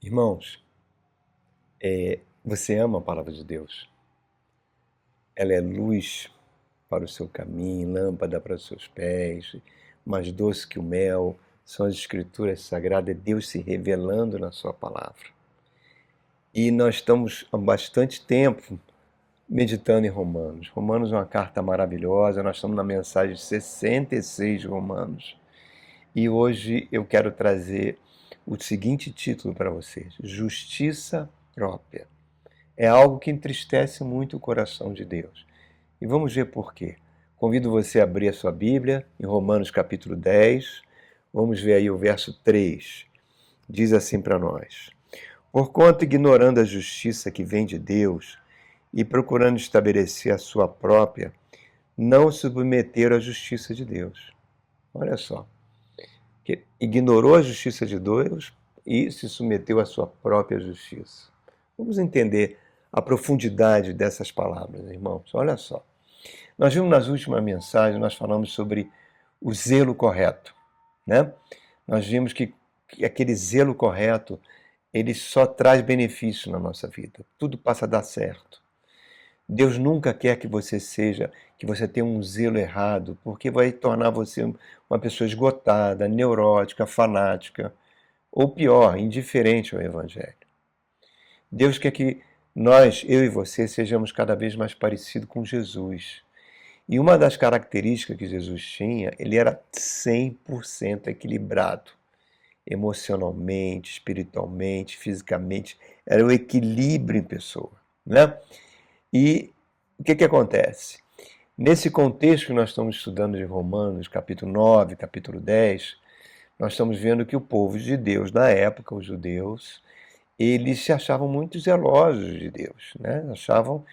Irmãos, você ama a palavra de Deus? Ela é luz para o seu caminho, lâmpada para os seus pés, mais doce que o mel. São as escrituras sagradas, é Deus se revelando na sua palavra. E nós estamos há bastante tempo meditando em Romanos. Romanos é uma carta maravilhosa, nós estamos na mensagem 66 de Romanos. E hoje eu quero trazer o seguinte título para vocês: Justiça própria. É algo que entristece muito o coração de Deus. E vamos ver por quê. Convido você a abrir a sua Bíblia em Romanos capítulo 10. Vamos ver aí o verso 3. Diz assim para nós: Porquanto, ignorando a justiça que vem de Deus e procurando estabelecer a sua própria, não submeteram à justiça de Deus. Olha só. Que ignorou a justiça de Deus e se submeteu à sua própria justiça. Vamos entender a profundidade dessas palavras, irmãos. Olha só. Nós vimos nas últimas mensagens, nós falamos sobre o zelo correto, né? Nós vimos que aquele zelo correto, ele só traz benefício na nossa vida. Tudo passa a dar certo. Deus nunca quer que você tenha um zelo errado, porque vai tornar você uma pessoa esgotada, neurótica, fanática, ou pior, indiferente ao Evangelho. Deus quer que nós, eu e você, sejamos cada vez mais parecidos com Jesus. E uma das características que Jesus tinha, ele era 100% equilibrado, emocionalmente, espiritualmente, fisicamente, era o equilíbrio em pessoa, né? E o que acontece? Nesse contexto que nós estamos estudando de Romanos, capítulo 9, capítulo 10, nós estamos vendo que o povo de Deus, na época, os judeus, eles se achavam muito zelosos de Deus, né? Achavam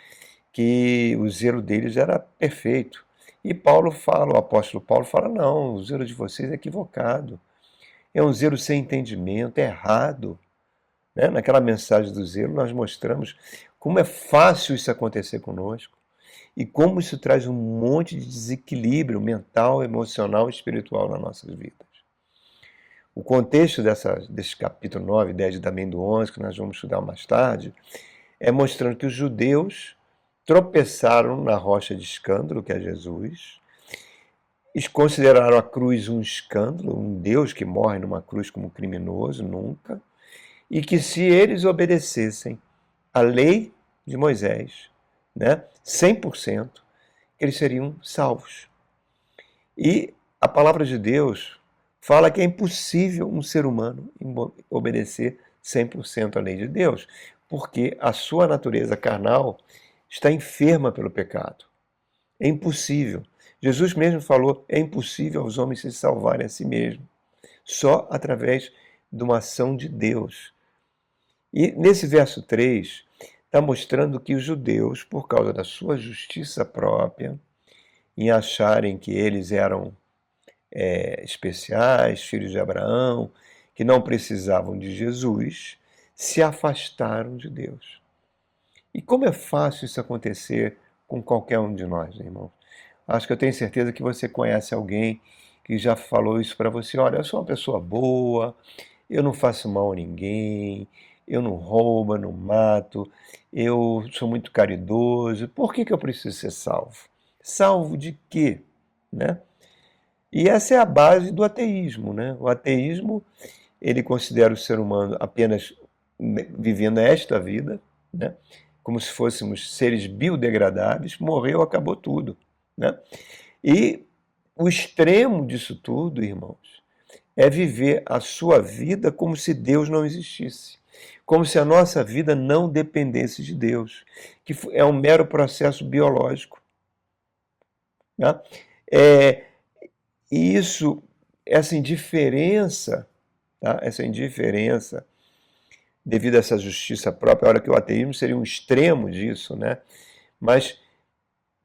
que o zelo deles era perfeito. E Paulo fala, o apóstolo Paulo fala, não, o zelo de vocês é equivocado. É um zelo sem entendimento, é errado. Né? Naquela mensagem do zelo, nós mostramos como é fácil isso acontecer conosco e como isso traz um monte de desequilíbrio mental, emocional e espiritual nas nossas vidas. O contexto desse capítulo 9, 10 e também do 11, que nós vamos estudar mais tarde, é mostrando que os judeus tropeçaram na rocha de escândalo, que é Jesus, eles consideraram a cruz um escândalo, um Deus que morre numa cruz como criminoso, nunca, e que se eles obedecessem à lei de Moisés, né, 100%, eles seriam salvos. E a palavra de Deus fala que é impossível um ser humano obedecer 100% à lei de Deus, porque a sua natureza carnal está enferma pelo pecado. É impossível. Jesus mesmo falou, é impossível aos homens se salvarem a si mesmos, só através de uma ação de Deus. E nesse verso 3, está mostrando que os judeus, por causa da sua justiça própria, em acharem que eles eram especiais, filhos de Abraão, que não precisavam de Jesus, se afastaram de Deus. E como é fácil isso acontecer com qualquer um de nós, irmão? Acho que eu tenho certeza que você conhece alguém que já falou isso para você. Olha, eu sou uma pessoa boa, eu não faço mal a ninguém, eu não roubo, não mato, eu sou muito caridoso. Por que eu preciso ser salvo? Salvo de quê? Né? E essa é a base do ateísmo, né? O ateísmo, ele considera o ser humano apenas vivendo esta vida, né? Como se fôssemos seres biodegradáveis, morreu, acabou tudo, né? E o extremo disso tudo, irmãos, é viver a sua vida como se Deus não existisse, como se a nossa vida não dependesse de Deus, que é um mero processo biológico, né? É, e isso, essa indiferença, tá? Essa indiferença devido a essa justiça própria, a hora que o ateísmo seria um extremo disso, né? Mas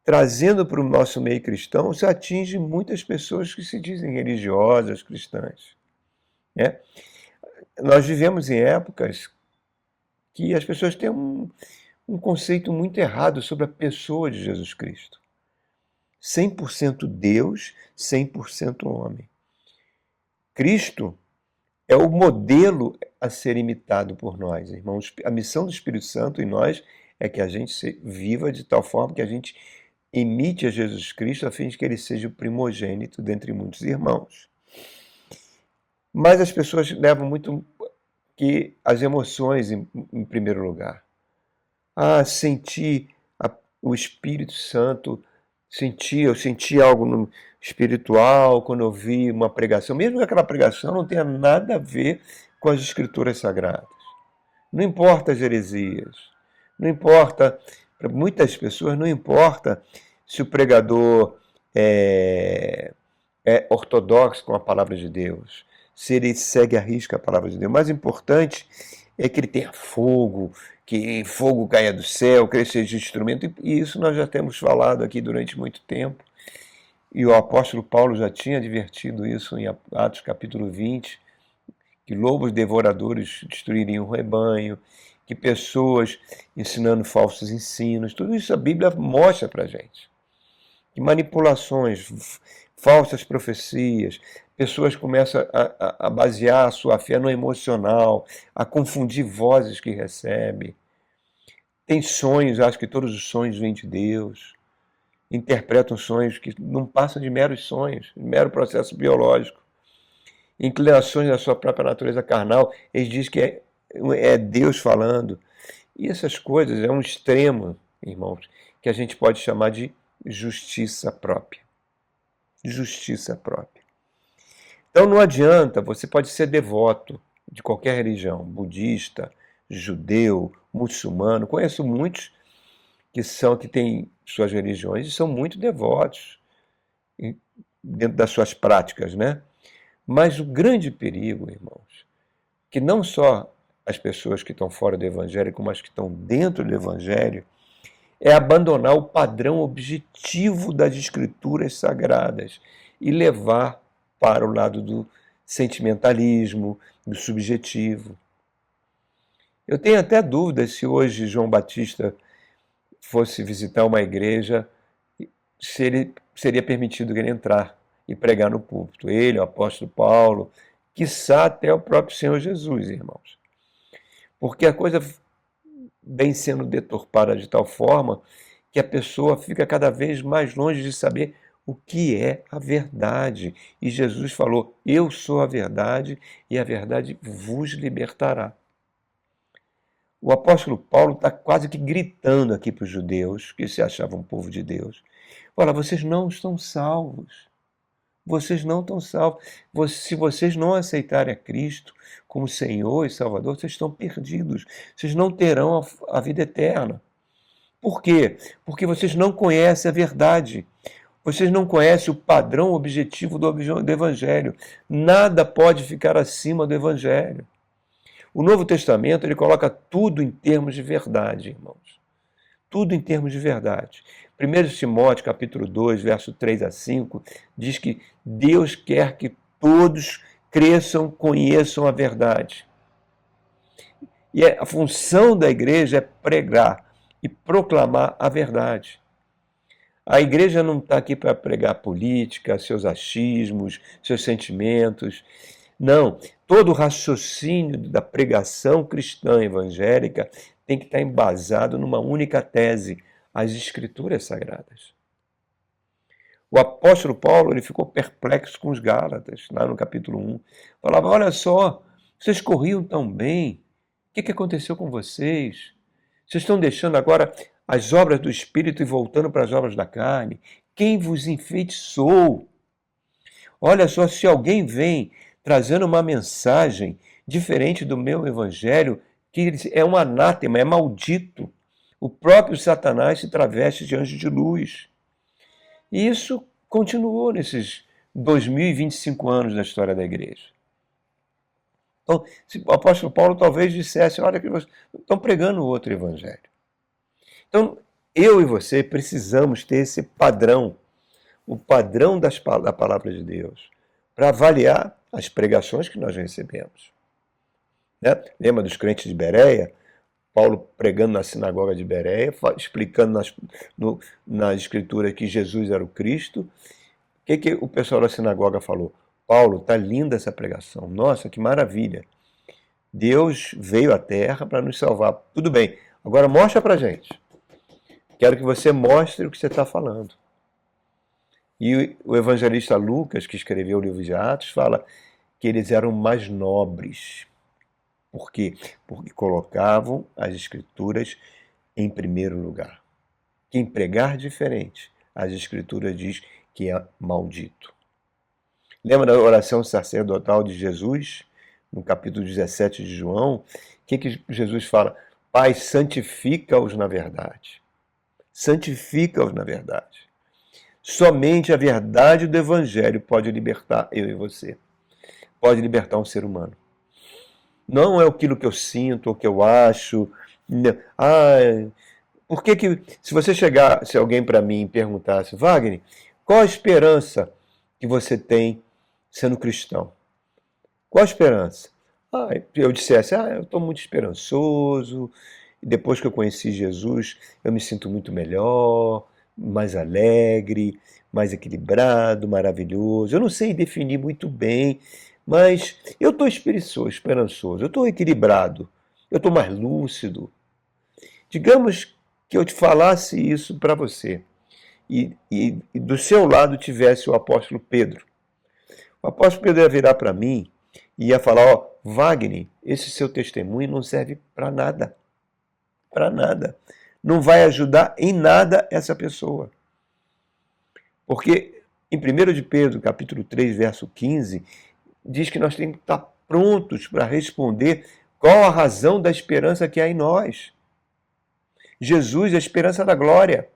trazendo para o nosso meio cristão, isso atinge muitas pessoas que se dizem religiosas, cristãs, né? Nós vivemos em épocas que as pessoas têm um conceito muito errado sobre a pessoa de Jesus Cristo. 100% Deus, 100% homem. Cristo é o modelo a ser imitado por nós, irmãos. A missão do Espírito Santo em nós é que a gente viva de tal forma que a gente imite a Jesus Cristo a fim de que ele seja o primogênito dentre muitos irmãos. Mas as pessoas levam muito que as emoções em primeiro lugar. Sentir o Espírito Santo, eu senti algo no espiritual quando eu vi uma pregação, mesmo que aquela pregação não tenha nada a ver com as Escrituras Sagradas. Não importa as heresias, não importa, para muitas pessoas não importa se o pregador é ortodoxo com a palavra de Deus, se ele segue à risca a palavra de Deus. O mais importante é que ele tenha fogo, que fogo caia do céu, que ele seja instrumento, e isso nós já temos falado aqui durante muito tempo, e o apóstolo Paulo já tinha advertido isso em Atos capítulo 20, que lobos devoradores destruiriam o rebanho, que pessoas ensinando falsos ensinos, tudo isso a Bíblia mostra para a gente. Que manipulações, falsas profecias, pessoas começam a basear a sua fé no emocional, a confundir vozes que recebe. Tem sonhos, acho que todos os sonhos vêm de Deus. Interpretam sonhos que não passam de meros sonhos, de mero processo biológico. Inclinações da sua própria natureza carnal, eles dizem que é Deus falando. E essas coisas é um extremo, irmãos, que a gente pode chamar de justiça própria. Justiça própria. Então não adianta, você pode ser devoto de qualquer religião, budista, judeu, muçulmano. Conheço muitos que têm suas religiões e são muito devotos dentro das suas práticas, né? Mas o grande perigo, irmãos, que não só as pessoas que estão fora do Evangelho, como as que estão dentro do Evangelho, é abandonar o padrão objetivo das Escrituras Sagradas e levar para o lado do sentimentalismo, do subjetivo. Eu tenho até dúvidas se hoje João Batista fosse visitar uma igreja, se ele seria permitido ele entrar e pregar no púlpito. Ele, o apóstolo Paulo, quiçá até o próprio Senhor Jesus, irmãos. Porque a coisa vem sendo deturpada de tal forma que a pessoa fica cada vez mais longe de saber o que é a verdade. E Jesus falou, eu sou a verdade e a verdade vos libertará. O apóstolo Paulo está quase que gritando aqui para os judeus, que se achavam um povo de Deus. Olha, vocês não estão salvos. Vocês não estão salvos. Se vocês não aceitarem a Cristo como Senhor e Salvador, vocês estão perdidos. Vocês não terão a vida eterna. Por quê? Porque vocês não conhecem a verdade. Vocês não conhecem o padrão objetivo do Evangelho. Nada pode ficar acima do Evangelho. O Novo Testamento ele coloca tudo em termos de verdade, irmãos. Tudo em termos de verdade. 1 Timóteo, capítulo 2, verso 3 a 5, diz que Deus quer que todos cresçam, conheçam a verdade. E a função da igreja é pregar e proclamar a verdade. A igreja não está aqui para pregar política, seus achismos, seus sentimentos. Não, todo o raciocínio da pregação cristã evangélica tem que estar embasado numa única tese, as Escrituras Sagradas. O apóstolo Paulo ele ficou perplexo com os Gálatas, lá no capítulo 1. Falava, olha só, vocês corriam tão bem, o que aconteceu com vocês? Vocês estão deixando agora as obras do Espírito e voltando para as obras da carne? Quem vos enfeitiçou? Olha só, se alguém vem trazendo uma mensagem diferente do meu evangelho, que é um anátema, é maldito. O próprio Satanás se traveste de anjo de luz. E isso continuou nesses 2025 anos da história da igreja. Então, o apóstolo Paulo talvez dissesse, olha que vocês estão pregando outro evangelho. Então, eu e você precisamos ter esse padrão, o padrão da palavra de Deus, para avaliar as pregações que nós recebemos. Né? Lembra dos crentes de Bereia? Paulo pregando na sinagoga de Bereia, explicando na escritura que Jesus era o Cristo. O que o pessoal da sinagoga falou? Paulo, tá linda essa pregação. Nossa, que maravilha. Deus veio à Terra para nos salvar. Tudo bem. Agora mostra pra gente. Quero que você mostre o que você está falando. E o evangelista Lucas, que escreveu o livro de Atos, fala que eles eram mais nobres. Por quê? Porque colocavam as escrituras em primeiro lugar. Quem pregar diferente, as escrituras diz que é maldito. Lembra da oração sacerdotal de Jesus, no capítulo 17 de João? O que Jesus fala? Pai, santifica-os na verdade. Santifica-os na verdade. Somente a verdade do Evangelho pode libertar eu e você. Pode libertar um ser humano. Não é aquilo que eu sinto, ou que eu acho. Por que se você se alguém para mim e perguntasse, Wagner, qual a esperança que você tem sendo cristão? Qual a esperança? Eu dissesse, eu estou muito esperançoso, depois que eu conheci Jesus, eu me sinto muito melhor, mais alegre, mais equilibrado, maravilhoso. Eu não sei definir muito bem, mas eu estou esperançoso, eu estou equilibrado, eu estou mais lúcido. Digamos que eu te falasse isso para você e do seu lado tivesse o apóstolo Pedro. O apóstolo Pedro ia virar para mim e ia falar, Wagner, esse seu testemunho não serve para nada. Para nada. Não vai ajudar em nada essa pessoa. Porque em 1 de Pedro, capítulo 3, verso 15, diz que nós temos que estar prontos para responder qual a razão da esperança que há em nós. Jesus é a esperança da glória.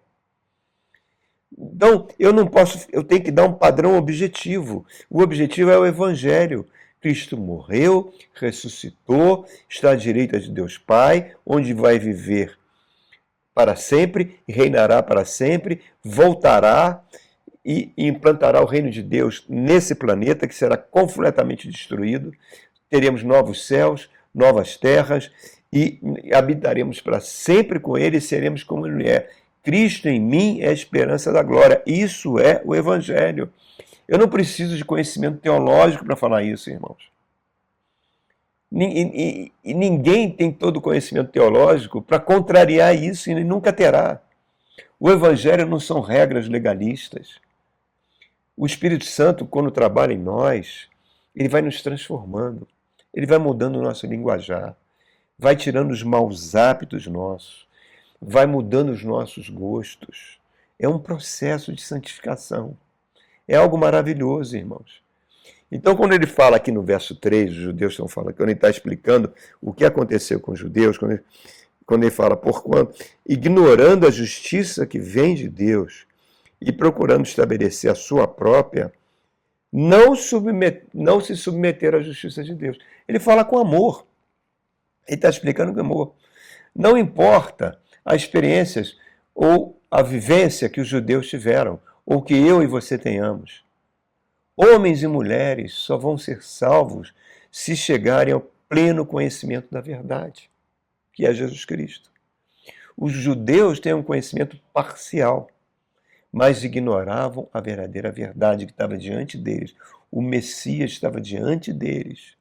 Então, eu tenho que dar um padrão objetivo. O objetivo é o Evangelho. Cristo morreu, ressuscitou, está à direita de Deus Pai, onde vai viver para sempre, reinará para sempre, voltará e implantará o reino de Deus nesse planeta que será completamente destruído. Teremos novos céus, novas terras e habitaremos para sempre com Ele e seremos como Ele é. Cristo em mim é a esperança da glória. Isso é o Evangelho. Eu não preciso de conhecimento teológico para falar isso, irmãos. E ninguém tem todo o conhecimento teológico para contrariar isso e nunca terá. O Evangelho não são regras legalistas. O Espírito Santo, quando trabalha em nós, ele vai nos transformando, ele vai mudando o nosso linguajar, vai tirando os maus hábitos nossos, vai mudando os nossos gostos. É um processo de santificação. É algo maravilhoso, irmãos. Então, quando ele fala aqui no verso 3, os judeus estão falando, quando ele está explicando o que aconteceu com os judeus, quando ele fala, porquanto, ignorando a justiça que vem de Deus e procurando estabelecer a sua própria, não se submeter à justiça de Deus. Ele fala com amor. Ele está explicando com amor. Não importa as experiências ou a vivência que os judeus tiveram, ou que eu e você tenhamos. Homens e mulheres só vão ser salvos se chegarem ao pleno conhecimento da verdade, que é Jesus Cristo. Os judeus têm um conhecimento parcial, mas ignoravam a verdadeira verdade que estava diante deles. O Messias estava diante deles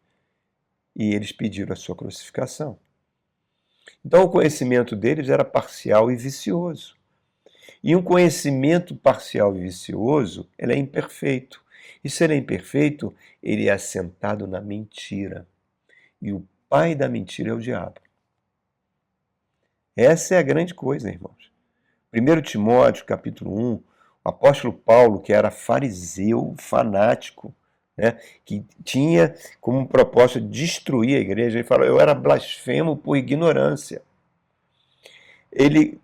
e eles pediram a sua crucificação. Então o conhecimento deles era parcial e vicioso. E um conhecimento parcial e vicioso, ele é imperfeito. E se ele é imperfeito, ele é assentado na mentira. E o pai da mentira é o diabo. Essa é a grande coisa, irmãos. 1 Timóteo, capítulo 1, o apóstolo Paulo, que era fariseu, fanático, né, que tinha como propósito destruir a igreja, ele fala, eu era blasfemo por ignorância. Ele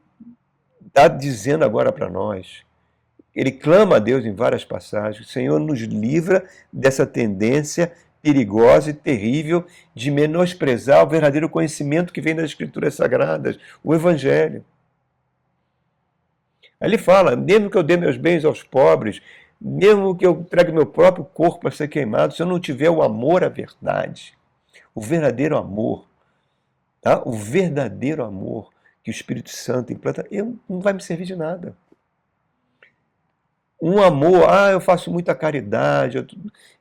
está dizendo agora para nós, ele clama a Deus em várias passagens, Senhor, nos livra dessa tendência perigosa e terrível de menosprezar o verdadeiro conhecimento que vem das Escrituras Sagradas, o Evangelho. Aí ele fala, mesmo que eu dê meus bens aos pobres, mesmo que eu entregue meu próprio corpo para ser queimado, se eu não tiver o amor à verdade, o verdadeiro amor, tá? O verdadeiro amor que o Espírito Santo implanta, não vai me servir de nada. Um amor, eu faço muita caridade,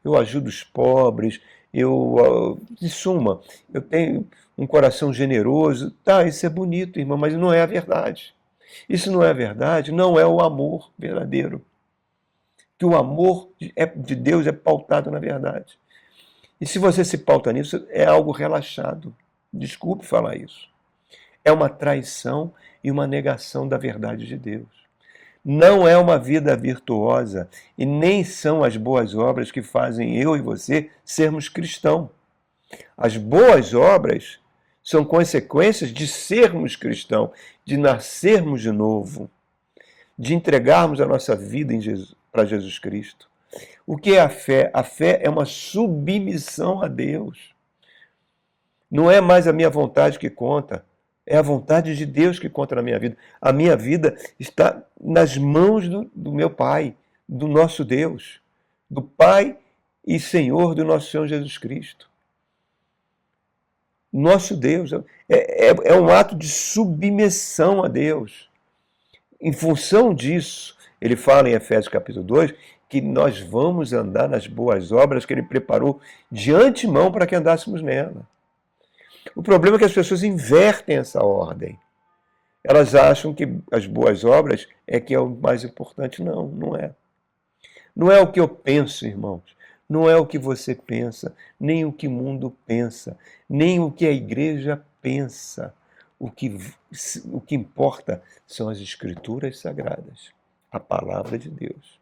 eu ajudo os pobres, em suma, eu tenho um coração generoso. Tá, isso é bonito, irmão, mas não é a verdade. Isso não é a verdade, não é o amor verdadeiro. Que o amor de Deus é pautado na verdade. E se você se pauta nisso, é algo relaxado. Desculpe falar isso. É uma traição e uma negação da verdade de Deus. Não é uma vida virtuosa e nem são as boas obras que fazem eu e você sermos cristãos. As boas obras são consequências de sermos cristãos, de nascermos de novo, de entregarmos a nossa vida para Jesus Cristo. O que é a fé? A fé é uma submissão a Deus. Não é mais a minha vontade que conta, é a vontade de Deus que conta na minha vida. A minha vida está nas mãos do meu Pai, do nosso Deus, do Pai e Senhor do nosso Senhor Jesus Cristo. Nosso Deus é um ato de submissão a Deus. Em função disso, ele fala em Efésios capítulo 2 que nós vamos andar nas boas obras que ele preparou de antemão para que andássemos nela. O problema é que as pessoas invertem essa ordem. Elas acham que as boas obras é que é o mais importante. Não, não é. Não é o que eu penso, irmãos. Não é o que você pensa, nem o que o mundo pensa, nem o que a igreja pensa. O que importa são as Escrituras Sagradas, a palavra de Deus.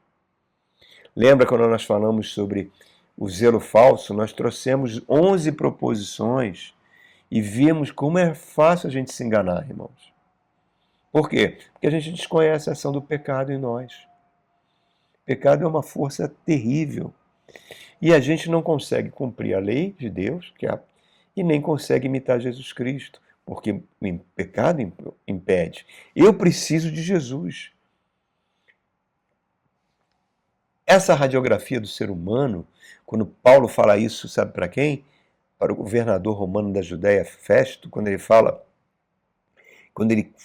Lembra quando nós falamos sobre o zelo falso? Nós trouxemos 11 proposições e vimos como é fácil a gente se enganar, irmãos. Por quê? Porque a gente desconhece a ação do pecado em nós. O pecado é uma força terrível. E a gente não consegue cumprir a lei de Deus, e nem consegue imitar Jesus Cristo, porque o pecado impede. Eu preciso de Jesus. Essa radiografia do ser humano, quando Paulo fala isso, sabe para quem? Para o governador romano da Judéia, Festo, quando ele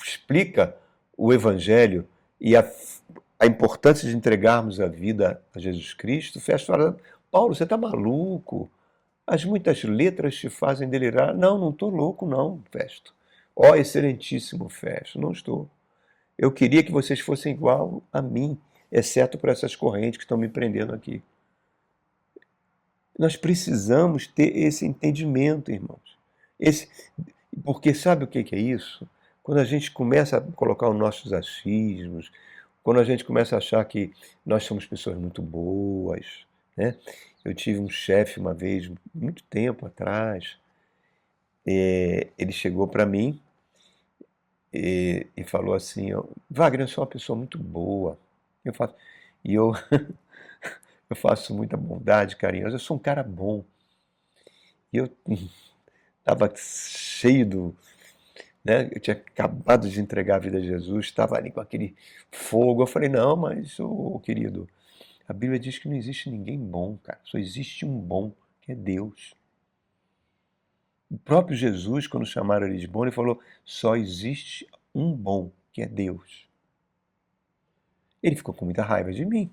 explica o Evangelho e a importância de entregarmos a vida a Jesus Cristo, Festo fala: Paulo, você está maluco? As muitas letras te fazem delirar. Não, não estou louco não, Festo. Ó, excelentíssimo Festo, não estou. Eu queria que vocês fossem igual a mim, exceto por essas correntes que estão me prendendo aqui. Nós precisamos ter esse entendimento, irmãos. Porque sabe o que é isso? Quando a gente começa a colocar os nossos achismos, quando a gente começa a achar que nós somos pessoas muito boas, né? Eu tive um chefe uma vez, muito tempo atrás, ele chegou para mim e falou assim: Wagner, eu sou uma pessoa muito boa. E eu, eu faço muita bondade, carinhosa, eu sou um cara bom. E eu estava cheio né? Eu tinha acabado de entregar a vida a Jesus, estava ali com aquele fogo. Eu falei: não, mas, querido, a Bíblia diz que não existe ninguém bom, cara. Só existe um bom, que é Deus. O próprio Jesus, quando chamaram ele de bom, ele falou: só existe um bom, que é Deus. Ele ficou com muita raiva de mim.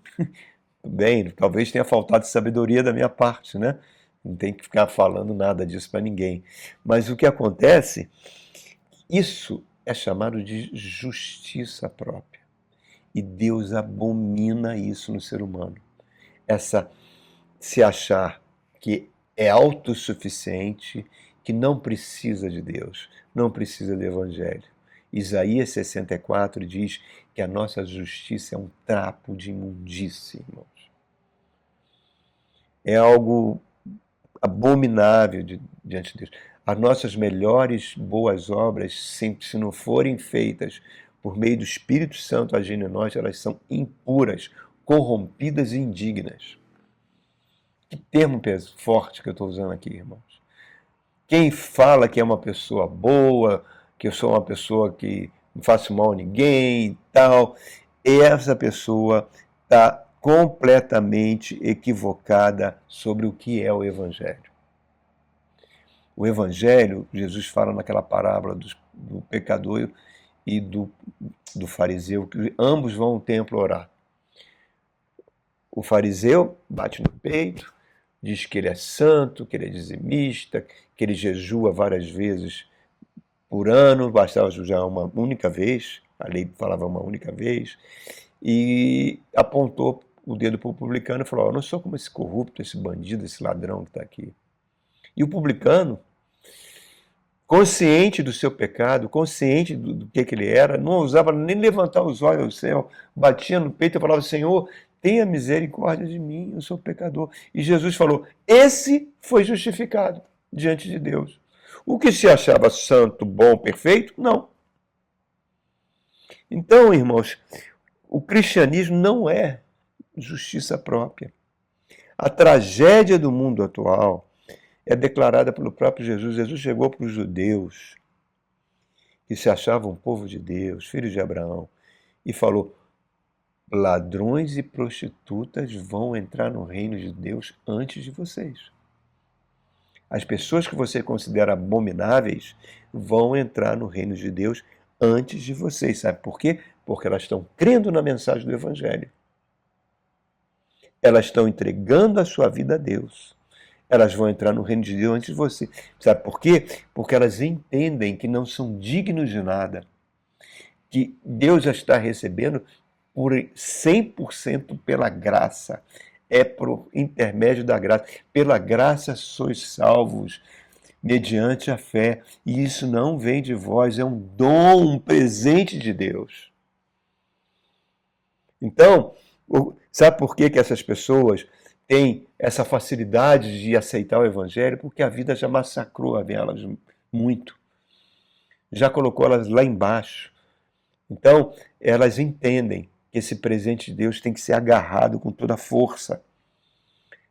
Bem, talvez tenha faltado sabedoria da minha parte, né? Não tem que ficar falando nada disso para ninguém. Mas o que acontece, isso é chamado de justiça própria. E Deus abomina isso no ser humano. Essa se achar que é autossuficiente, que não precisa de Deus, não precisa do Evangelho. Isaías 64 diz que a nossa justiça é um trapo de imundície, irmãos. É algo abominável diante de Deus. As nossas melhores boas obras, se não forem feitas por meio do Espírito Santo agindo em nós, elas são impuras, corrompidas e indignas. Que termo forte que eu estou usando aqui, irmãos. Quem fala que é uma pessoa boa, que eu sou uma pessoa que não faço mal a ninguém e tal, essa pessoa está completamente equivocada sobre o que é o Evangelho. O Evangelho, Jesus fala naquela parábola do pecador e do fariseu, que ambos vão ao templo orar. O fariseu bate no peito, diz que ele é santo, que ele é dizimista, que ele jejua várias vezes por ano, bastava jejuar uma única vez, a lei falava uma única vez, e apontou o dedo para o publicano e falou: "Eu não sou como esse corrupto, esse bandido, esse ladrão que está aqui." E o publicano, consciente do seu pecado, consciente do que ele era, não ousava nem levantar os olhos ao céu, batia no peito e falava: "Senhor, tenha misericórdia de mim, eu sou pecador." E Jesus falou: esse foi justificado diante de Deus. O que se achava santo, bom, perfeito, não. Então, irmãos, o cristianismo não é justiça própria. A tragédia do mundo atual é declarada pelo próprio Jesus. Jesus chegou para os judeus, que se achavam um povo de Deus, filhos de Abraão, e falou: ladrões e prostitutas vão entrar no reino de Deus antes de vocês. As pessoas que você considera abomináveis vão entrar no reino de Deus antes de vocês. Sabe por quê? Porque elas estão crendo na mensagem do Evangelho. Elas estão entregando a sua vida a Deus. Elas vão entrar no reino de Deus antes de você. Sabe por quê? Porque elas entendem que não são dignos de nada. Que Deus já está recebendo por 100% pela graça. É por intermédio da graça. Pela graça sois salvos, mediante a fé. E isso não vem de vós, é um dom, um presente de Deus. Então, sabe por que essas pessoas têm essa facilidade de aceitar o Evangelho? Porque a vida já massacrou elas muito. Já colocou elas lá embaixo. Então, elas entendem que esse presente de Deus tem que ser agarrado com toda a força.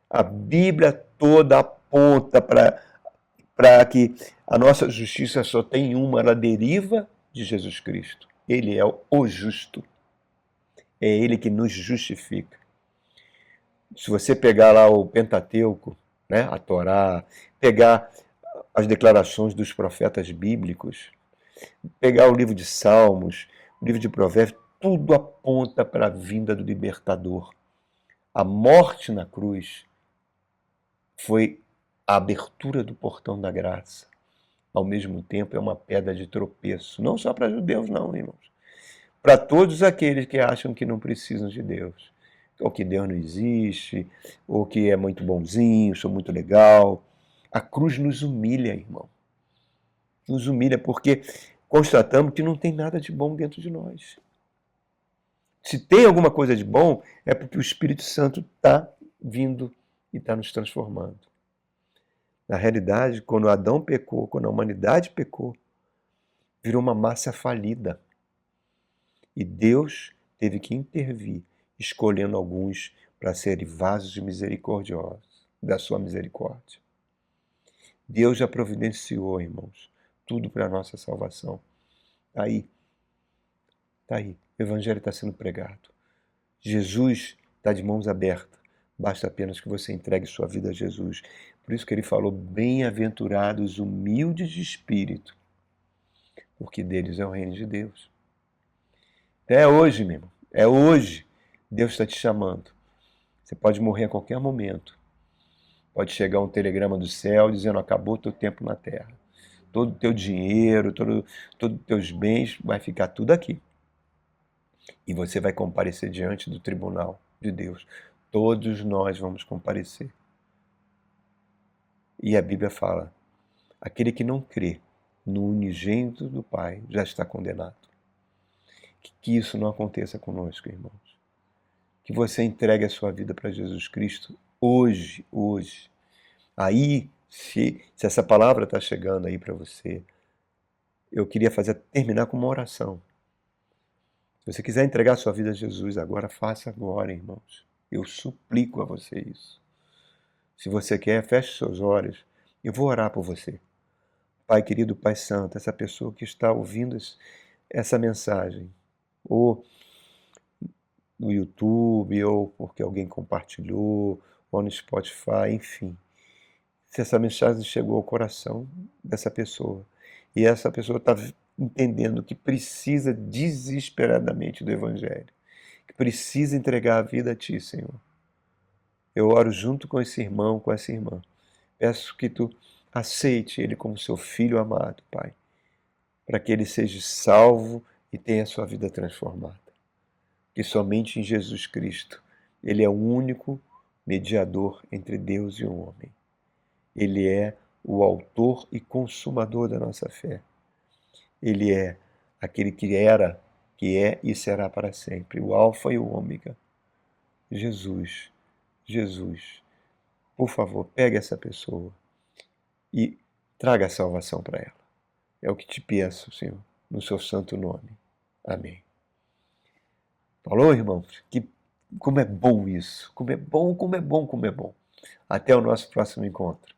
A Bíblia toda aponta para que a nossa justiça só tem uma, ela deriva de Jesus Cristo. Ele é o justo. É Ele que nos justifica. Se você pegar lá o Pentateuco, né, a Torá, pegar as declarações dos profetas bíblicos, pegar o livro de Salmos, o livro de Provérbios, tudo aponta para a vinda do libertador. A morte na cruz foi a abertura do portão da graça. Ao mesmo tempo, é uma pedra de tropeço. Não só para judeus, não, irmãos. Para todos aqueles que acham que não precisam de Deus. Ou que Deus não existe, ou que é muito bonzinho, sou muito legal. A cruz nos humilha, irmão. Nos humilha porque constatamos que não tem nada de bom dentro de nós. Se tem alguma coisa de bom, é porque o Espírito Santo está vindo e está nos transformando. Na realidade, quando Adão pecou, quando a humanidade pecou, virou uma massa falida. E Deus teve que intervir, escolhendo alguns para serem vasos misericordiosos, da sua misericórdia. Deus já providenciou, irmãos, tudo para a nossa salvação. Está aí. Está aí. O Evangelho está sendo pregado. Jesus está de mãos abertas. Basta apenas que você entregue sua vida a Jesus. Por isso que ele falou: bem-aventurados humildes de espírito, porque deles é o reino de Deus. É hoje, meu irmão. É hoje. Deus está te chamando. Você pode morrer a qualquer momento. Pode chegar um telegrama do céu dizendo: acabou o teu tempo na terra. Todo o teu dinheiro, todos os teus bens, vai ficar tudo aqui. E você vai comparecer diante do tribunal de Deus. Todos nós vamos comparecer. E a Bíblia fala: aquele que não crê no unigênito do Pai já está condenado. Que isso não aconteça conosco, irmãos. Que você entregue a sua vida para Jesus Cristo hoje. Aí, se essa palavra está chegando aí para você, eu queria terminar com uma oração. Se você quiser entregar a sua vida a Jesus agora, faça agora, irmãos. Eu suplico a você isso. Se você quer, feche seus olhos. Eu vou orar por você. Pai querido, Pai santo, essa pessoa que está ouvindo essa mensagem, ou no YouTube, ou porque alguém compartilhou, ou no Spotify, enfim. Se essa mensagem chegou ao coração dessa pessoa, e essa pessoa está entendendo que precisa desesperadamente do Evangelho, que precisa entregar a vida a Ti, Senhor. Eu oro junto com esse irmão, com essa irmã. Peço que tu aceite ele como seu filho amado, Pai, para que ele seja salvo e tenha sua vida transformada. Que somente em Jesus Cristo ele é o único mediador entre Deus e o homem. Ele é o autor e consumador da nossa fé. Ele é aquele que era, que é e será para sempre, o Alfa e o Ômega. Jesus, Jesus, por favor, pegue essa pessoa e traga a salvação para ela. É o que te peço, Senhor, no seu santo nome. Amém. Falou, irmãos? Como é bom isso. Como é bom, como é bom, como é bom. Até o nosso próximo encontro.